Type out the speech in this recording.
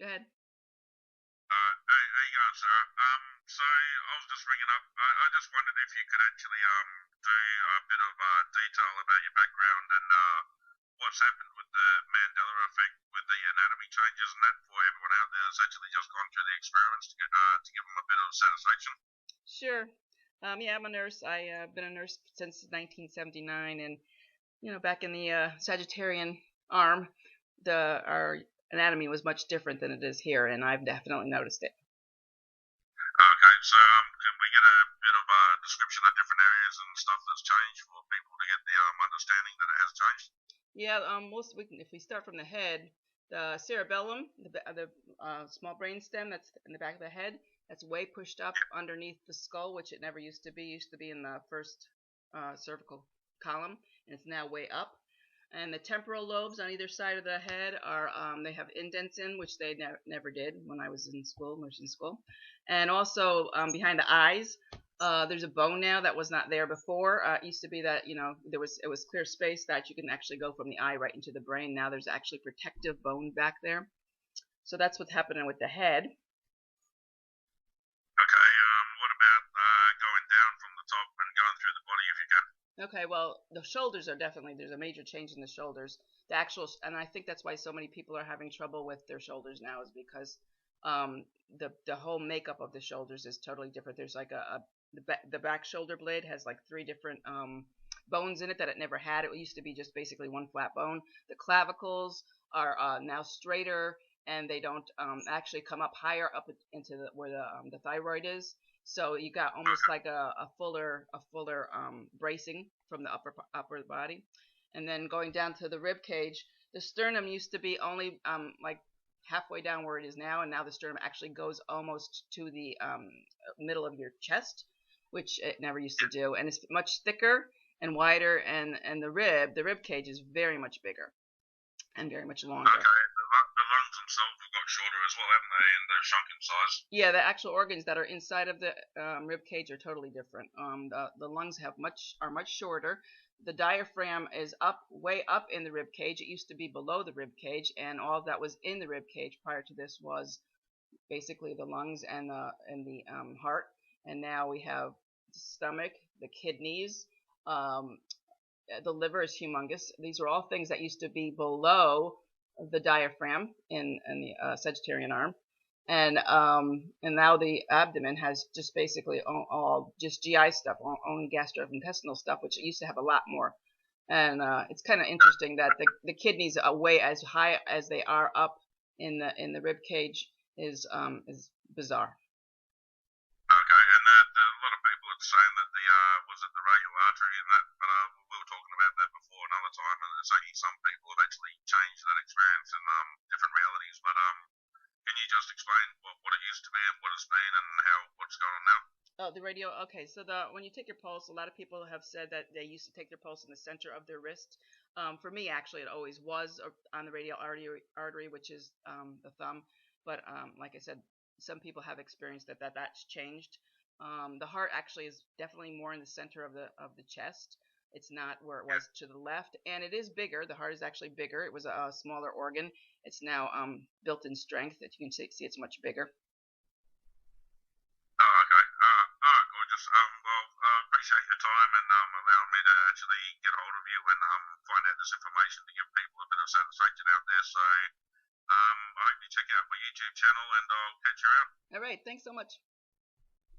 Go ahead. How you going, Sarah? So I was just ringing up. I just wondered if you could actually do a bit of detail about your background and what's happened with the Mandela effect with the anatomy changes and that for everyone out there that's actually just gone through the experiments to give them a bit of satisfaction. Sure. Yeah, I'm a nurse. I've been a nurse since 1979, and back in the Sagittarian arm, the our anatomy was much different than it is here, and I've definitely noticed it. Okay, so can we get a bit of a description of different areas and stuff that's changed for people to get the understanding that it has changed? Yeah, if we start from the head, the cerebellum, the small brain stem that's in the back of the head, that's way pushed up underneath the skull, which it never used to be. It used to be in the first cervical column, and it's now way up. And the temporal lobes on either side of the head are they have indents in, which they never did when I was in school, nursing school. And also behind the eyes, there's a bone now that was not there before. It used to be that it was clear space that you can actually go from the eye right into the brain. Now there's actually protective bone back there. So that's what's happening with the head. Okay, what about going down from the top and going through the body if you can? Okay, well, the shoulders are definitely, there's a major change in the shoulders. The actual, and I think that's why so many people are having trouble with their shoulders now, is because um, the whole makeup of the shoulders is totally different. There's like the back shoulder blade has like three different bones in it that it never had. It used to be just basically one flat bone. The clavicles are now straighter, and they don't actually come up higher up into where the thyroid is. So you got almost like a fuller bracing from the upper body, and then going down to the rib cage. The sternum used to be only like halfway down where it is now, and now the sternum actually goes almost to the middle of your chest, which it never used to do, and it's much thicker and wider, and the rib cage is very much bigger and very much longer. Okay, the lungs themselves have got shorter as well, haven't they? And they're shrunk in size. Yeah, the actual organs that are inside of the rib cage are totally different. The lungs are much shorter. The diaphragm is up way up in the rib cage. It used to be below the rib cage, and all that was in the rib cage prior to this was basically the lungs and the heart. And now we have the stomach, the kidneys, um, the liver is humongous. These are all things that used to be below the diaphragm in the Sagittarian arm, and now the abdomen has just basically all just GI stuff, only gastrointestinal stuff, which it used to have a lot more. And it's kind of interesting that the kidneys are way as high as they are up in the rib cage is bizarre. Okay, and a lot of people are saying that the was it the radial artery and that, but we were talking about that before another time, and it's only some people have actually changed that experience in different realities. But can you just explain what it used to be and what it's been and how what's going on now? Oh, the radio. Okay, so the when you take your pulse, a lot of people have said that they used to take their pulse in the center of their wrist. For me, actually, it always was on the radial artery, which is the thumb. But like I said, some people have experienced that's changed. The heart actually is definitely more in the center of the chest. It's not where it was to the left, and it is bigger. The heart is actually bigger. It was a smaller organ. It's now built in strength. That you can see it's much bigger. Oh, okay. All right, gorgeous. Well, appreciate your time and allowing me to actually get hold of you and find out this information to give people a bit of satisfaction out there. So I hope you check out my YouTube channel and I'll catch you around. All right, thanks so much.